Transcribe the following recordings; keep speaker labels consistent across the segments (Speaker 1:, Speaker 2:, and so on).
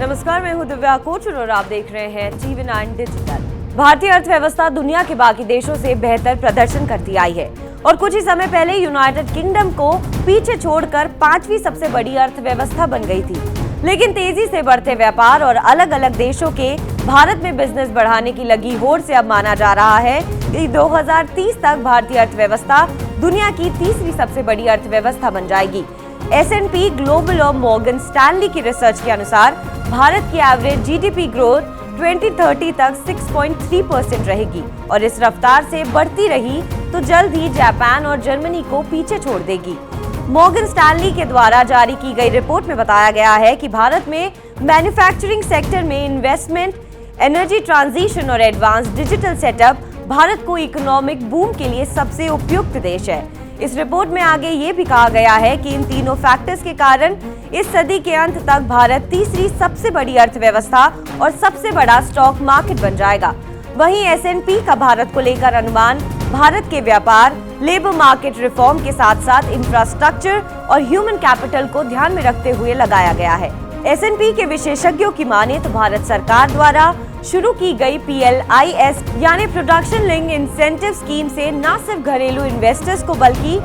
Speaker 1: नमस्कार, मैं हूं दिव्या कोचर और आप देख रहे हैं TV9 डिजिटल। भारतीय अर्थव्यवस्था दुनिया के बाकी देशों से बेहतर प्रदर्शन करती आई है और कुछ ही समय पहले यूनाइटेड किंगडम को पीछे छोड़कर 5वीं सबसे बड़ी अर्थव्यवस्था बन गई थी। लेकिन तेजी से बढ़ते व्यापार और अलग अलग देशों के भारत में बिजनेस बढ़ाने की लगी होड़ से अब माना जा रहा है कि 2030 तक भारतीय अर्थव्यवस्था दुनिया की तीसरी सबसे बड़ी अर्थव्यवस्था बन जाएगी। S&P ग्लोबल और मॉर्गन स्टैनली की रिसर्च के अनुसार भारत की एवरेज जीडीपी ग्रोथ 2030 तक 6.3% रहेगी और इस रफ्तार से बढ़ती रही तो जल्द ही जापान और जर्मनी को पीछे छोड़ देगी। मॉर्गन स्टैनली के द्वारा जारी की गई रिपोर्ट में बताया गया है कि भारत में मैन्युफैक्चरिंग सेक्टर में इन्वेस्टमेंट, एनर्जी ट्रांजिशन और एडवांस डिजिटल सेटअप भारत को इकोनॉमिक बूम के लिए सबसे उपयुक्त देश है। इस रिपोर्ट में आगे ये भी कहा गया है कि इन तीनों फैक्टर्स के कारण इस सदी के अंत तक भारत तीसरी सबसे बड़ी अर्थव्यवस्था और सबसे बड़ा स्टॉक मार्केट बन जाएगा। वहीं S&P का भारत को लेकर अनुमान भारत के व्यापार, लेबर मार्केट रिफॉर्म के साथ साथ इंफ्रास्ट्रक्चर और ह्यूमन कैपिटल को ध्यान में रखते हुए लगाया गया है। S&P के विशेषज्ञों की माने तो भारत सरकार द्वारा शुरू की गई PLIS यानी प्रोडक्शन लिंक्ड इंसेंटिव स्कीम से न सिर्फ घरेलू इन्वेस्टर्स को बल्कि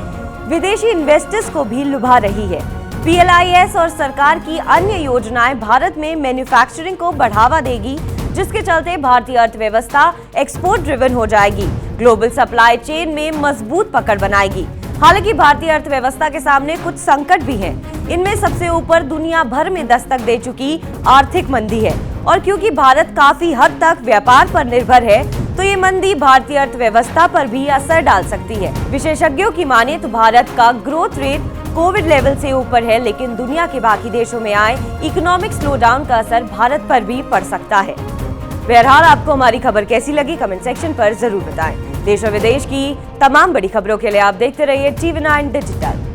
Speaker 1: विदेशी इन्वेस्टर्स को भी लुभा रही है। PLIS और सरकार की अन्य योजनाएं भारत में मैन्युफैक्चरिंग को बढ़ावा देगी, जिसके चलते भारतीय अर्थव्यवस्था एक्सपोर्ट ड्रिवन हो जाएगी, ग्लोबल सप्लाई चेन में मजबूत पकड़ बनाएगी। हालांकि भारतीय अर्थव्यवस्था के सामने कुछ संकट भी हैं। इनमें सबसे ऊपर दुनिया भर में दस्तक दे चुकी आर्थिक मंदी है और क्योंकि भारत काफी हद तक व्यापार पर निर्भर है तो ये मंदी भारतीय अर्थव्यवस्था पर भी असर डाल सकती है। विशेषज्ञों की माने तो भारत का ग्रोथ रेट कोविड लेवल से ऊपर है, लेकिन दुनिया के बाकी देशों में आए इकोनॉमिक स्लोडाउन का असर भारत पर भी पड़ सकता है। बहरहाल आपको हमारी खबर कैसी लगी कमेंट सेक्शन पर जरूर बताएं। देश और विदेश की तमाम बड़ी खबरों के लिए आप देखते रहिए TV9 डिजिटल।